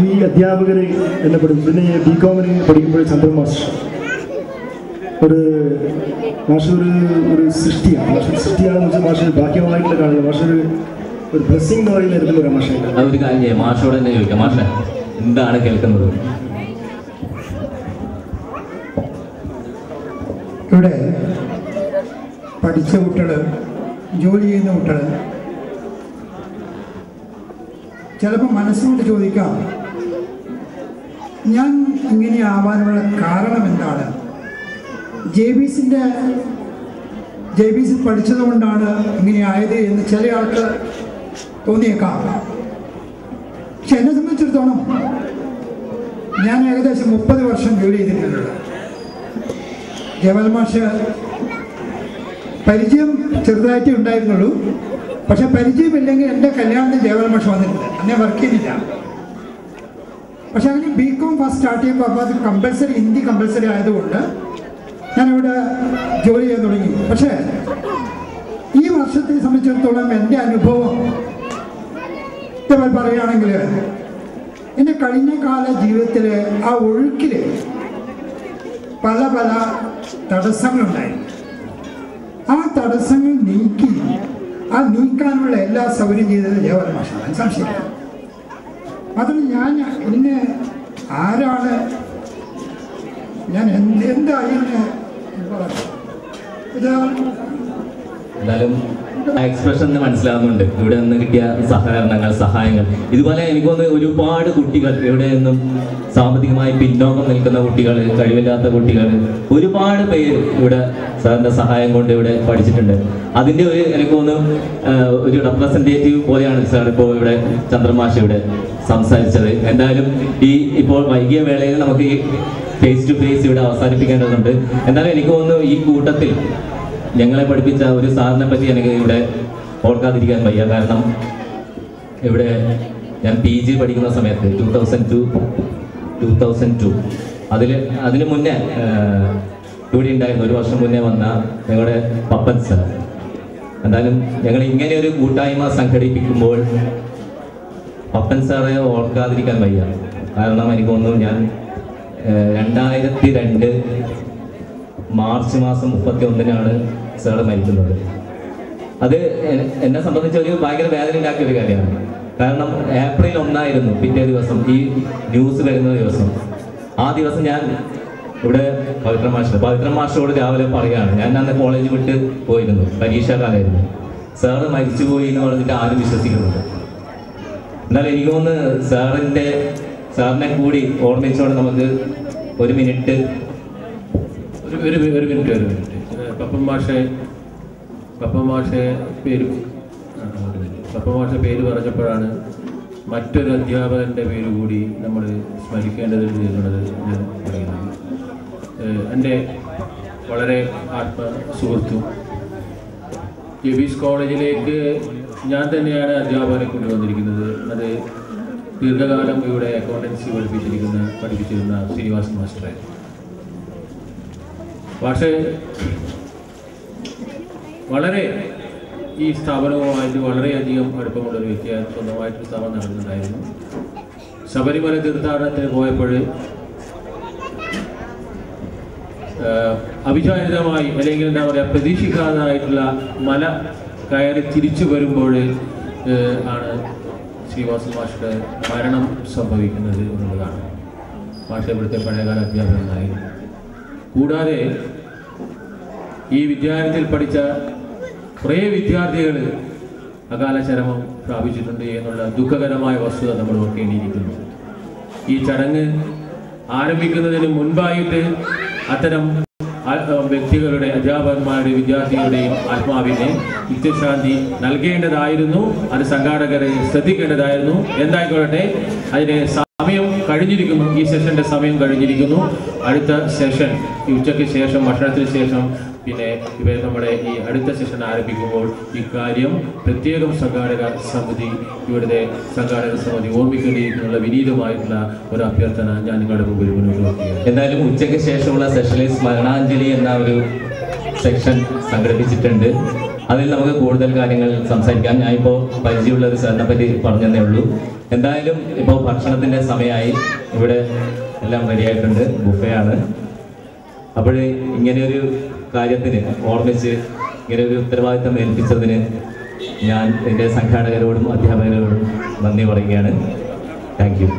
ഈ അധ്യാപകർ എന്നെ പഠിക്കും. പിന്നെ ബികോമിന് പഠിക്കുമ്പോൾ ചന്ദ്രൻ മാസ്റ്റർ മാഷ് ഒരു സൃഷ്ടിയാണ്. മാഷ് സൃഷ്ടിയാണെന്ന് വെച്ചാൽ മാഷ് ബാക്കിയമായിട്ടുള്ള കാണുന്നത്. മാഷ് ഒരു ബ്ലെസ്സിംഗ് എന്ന് പറയുന്ന തരത്തിൽ വരാം. മാഷ അതൊരു കാര്യം മാഷോട് തന്നെ ചോദിക്കാം. മാഷ എന്താണ് കേൾക്കുന്നത്? ഇവിടെ പഠിച്ച കുട്ടികൾ, ജോലി ചെയ്യുന്ന കുട്ടികൾ ചിലപ്പോൾ മനസ്സുകൊണ്ട് ചോദിക്കാം, ഞാൻ ഇങ്ങനെ ആവാനുള്ള കാരണം എന്താണ്? ജെ ബി സി പഠിച്ചതുകൊണ്ടാണ് ഇങ്ങനെ ആയത് എന്ന് ചില ആൾക്ക് തോന്നിയേക്കാം. പക്ഷെ എന്നെ സംബന്ധിച്ചിടത്തോളം ഞാൻ ഏകദേശം 30 വർഷം ജോലി ചെയ്തിട്ടുണ്ട്. ജവഹർ മാഷ് പരിചയം ചെറുതായിട്ടേ ഉണ്ടായിരുന്നുള്ളൂ. പക്ഷെ പരിചയമില്ലെങ്കിൽ എൻ്റെ കല്യാണത്തിന് ജവഹർ മാഷ് വന്നിട്ടുണ്ട്. അന്നേ വർക്ക് ചെയ്തില്ല. പക്ഷെ അങ്ങനെ ബികോം ഫസ്റ്റ് സ്റ്റാർട്ട് ചെയ്യുമ്പോൾ അപ്പോൾ അത് കമ്പൽസറി, ഹിന്ദി കമ്പൽസറി ആയതുകൊണ്ട് ഞാനിവിടെ ജോലി ചെയ്യാൻ തുടങ്ങി. പക്ഷേ ഈ വർഷത്തെ സംബന്ധിച്ചിടത്തോളം എൻ്റെ അനുഭവം പറയുകയാണെങ്കിൽ എൻ്റെ കഴിഞ്ഞ കാല ജീവിതത്തിൽ ആ ഒഴുക്കിൽ പല തടസ്സങ്ങളുണ്ടായിരുന്നു. ആ തടസ്സങ്ങൾ നീക്കാനുള്ള എല്ലാ സൗകര്യം ചെയ്തത് ജവഹർ മാഷാണ്, സംശയമില്ല. മാത്രമല്ല ഞാൻ ഇന്ന് ആരാണ്, ഞാൻ എന്തായി എന്തായാലും എക്സ്പ്രഷൻ മനസ്സിലാവുന്നുണ്ട്. ഇവിടെ നിന്ന് കിട്ടിയ സഹകരണങ്ങൾ, സഹായങ്ങൾ. ഇതുപോലെ എനിക്കൊന്ന് ഒരുപാട് കുട്ടികൾ, ഇവിടെ നിന്നും സാമ്പത്തികമായി പിന്നോക്കം നിൽക്കുന്ന കുട്ടികൾ, കഴിവില്ലാത്ത കുട്ടികൾ, ഒരുപാട് പേര് ഇവിടെ സാറിന്റെ സഹായം കൊണ്ട് ഇവിടെ പഠിച്ചിട്ടുണ്ട്. അതിന്റെ എനിക്കൊന്ന് ഒരു റെപ്രസെന്റേറ്റീവ് പോലെയാണ് സാർ ഇപ്പോൾ ഇവിടെ ചന്ദ്രമാഷ് ഇവിടെ സംസാരിച്ചത്. എന്തായാലും ഇപ്പോൾ വൈകിയ വേളയിൽ നമുക്ക് ഈ ഫേസ് ടു ഫേസ് ഇവിടെ അവസാനിപ്പിക്കേണ്ടതുണ്ട്. എന്നാലും എനിക്ക് തോന്നുന്നു ഈ കൂട്ടത്തിൽ ഞങ്ങളെ പഠിപ്പിച്ച ഒരു സാറിനെ പറ്റി എനിക്ക് ഇവിടെ ഓർക്കാതിരിക്കാൻ വയ്യ. കാരണം ഇവിടെ ഞാൻ PG പഠിക്കുന്ന സമയത്ത് 2002 അതിന് മുന്നേ ഇവിടെ ഉണ്ടായിരുന്നു. 1 വർഷം മുന്നേ വന്ന ഞങ്ങളുടെ പപ്പൻ സാർ. എന്തായാലും ഞങ്ങൾ ഇങ്ങനെ ഒരു കൂട്ടായ്മ സംഘടിപ്പിക്കുമ്പോൾ പപ്പൻ സാറെ ഓർക്കാതിരിക്കാൻ വയ്യ. കാരണം എനിക്ക് തോന്നുന്നു ഞാൻ 2002 മാർച്ച് മാസം 31-നാണ് സാറ് മരിക്കുന്നത്. അത് എന്നെ സംബന്ധിച്ച് ഒരു ഭയങ്കര വേദന ഉണ്ടാക്കിയ ഒരു കാര്യമാണ്. കാരണം ഏപ്രിൽ 1 പിറ്റേ ദിവസം, ഈ ന്യൂസ് വരുന്ന ദിവസം. ആ ദിവസം ഞാൻ ഇവിടെ പവിത്ര മാഷോട് രാവിലെ പറയുകയാണ്. ഞാൻ അന്ന് കോളേജ് വിട്ട് പോയിരുന്നു, പരീക്ഷാകാലമായിരുന്നു. സാറ് മരിച്ചുപോയി എന്ന് പറഞ്ഞിട്ട് ആരും വിശ്വസിക്കുന്നുണ്ട്. എന്നാൽ എനിക്ക് തോന്നുന്നു സാറിനെ കൂടി ഓർമ്മിച്ചുകൊണ്ട് നമുക്ക് ഒരു മിനിറ്റ് പപ്പമാഷ പേര് പറഞ്ഞപ്പോഴാണ് മറ്റൊരു അധ്യാപകൻ്റെ പേര് കൂടി നമ്മൾ സ്മരിക്കേണ്ടതുണ്ട് എന്നുള്ളത് ഞാൻ പറയുന്നത്. എൻ്റെ വളരെ സുഹൃത്തും ജെബീസ് കോളേജിലേക്ക് ഞാൻ തന്നെയാണ് അധ്യാപകനെ കൊണ്ടുവന്നിരിക്കുന്നത്. അത് ദീർഘകാലം ഇവിടെ അക്കൗണ്ടൻസി പഠിപ്പിച്ചിരുന്ന ശ്രീനിവാസൻ മാസ്റ്ററെ. പക്ഷേ വളരെ ഈ സ്ഥാപനവുമായിട്ട് വളരെയധികം അടുപ്പമുള്ളൊരു വ്യക്തിയായി സ്വന്തമായിട്ടൊരു സ്ഥാപനം നടക്കുന്നുണ്ടായിരുന്നു. ശബരിമല തീർത്ഥാടനത്തിന് പോയപ്പോൾ അവിചാരിതമായി, അല്ലെങ്കിൽ എന്താ പറയുക, പ്രതീക്ഷിക്കാതായിട്ടുള്ള മല കയറി തിരിച്ചു വരുമ്പോൾ ആണ് ശ്രീനിവാസൻ മാഷയുടെ മരണം സംഭവിക്കുന്നത് എന്നുള്ളതാണ്. മാഷ ഇവിടുത്തെ പഴയകാല അധ്യാപകനായിരുന്നു. കൂടാതെ ഈ വിദ്യാലയത്തിൽ പഠിച്ച കുറേ വിദ്യാർത്ഥികൾ അകാല ചരമം പ്രാപിച്ചിട്ടുണ്ട് എന്നുള്ള ദുഃഖകരമായ വസ്തുത നമ്മൾ ഓർക്കേണ്ടിയിരിക്കുന്നു. ഈ ചടങ്ങ് ആരംഭിക്കുന്നതിന് മുൻപായിട്ട് അത്തരം വ്യക്തികളുടെ, അധ്യാപകന്മാരുടെയും വിദ്യാർത്ഥികളുടെയും ആത്മാവിനെ നിത്യശാന്തി നൽകേണ്ടതായിരുന്നു. അത് സംഘാടകരെ ശ്രദ്ധിക്കേണ്ടതായിരുന്നു. എന്തായിക്കൊള്ളട്ടെ, അതിന് സമയം കഴിഞ്ഞിരിക്കുന്നു. ഈ സെഷന്റെ സമയം കഴിഞ്ഞിരിക്കുന്നു. അടുത്ത സെഷൻ ഈ ഉച്ചയ്ക്ക് ശേഷം, ഭക്ഷണത്തിന് ശേഷം, പിന്നെ നമ്മുടെ ഈ അടുത്ത സെഷൻ ആരംഭിക്കുമ്പോൾ ഇക്കാര്യം പ്രത്യേകം ഇവിടുത്തെ സംഘാടക സമിതി ഓർമ്മിക്കേണ്ടിയിരിക്കുന്ന വിനീതമായിട്ടുള്ള ഒരു അഭ്യർത്ഥന ഞാൻ നിങ്ങളുടെ മുമ്പിൽ മുന്നോട്ട് വെക്കുകയാണ്. എന്തായാലും ഉച്ചയ്ക്ക് ശേഷമുള്ള സെഷനിൽ സ്മരണാഞ്ജലി എന്ന ഒരു സെക്ഷൻ സംഘടിപ്പിച്ചിട്ടുണ്ട്. അതിൽ നമുക്ക് കൂടുതൽ കാര്യങ്ങൾ സംസാരിക്കാം. ഞാനിപ്പോൾ പരിചയമുള്ള ഒരു സാറിനെ പറ്റി പറഞ്ഞതേ ഉള്ളൂ. എന്തായാലും ഇപ്പോൾ ഭക്ഷണത്തിൻ്റെ സമയമായി. ഇവിടെ എല്ലാം റെഡിയായിട്ടുണ്ട്, ബുഫയാണ്. അപ്പോൾ ഇങ്ങനെയൊരു കാര്യത്തിന് ഓർമ്മിച്ച് ഇങ്ങനെ ഒരു ഉത്തരവാദിത്തം ഏൽപ്പിച്ചതിന് ഞാൻ എൻ്റെ സംഘാടകരോടും അധ്യാപകരോടും നന്ദി പറയുകയാണ്. Thank you.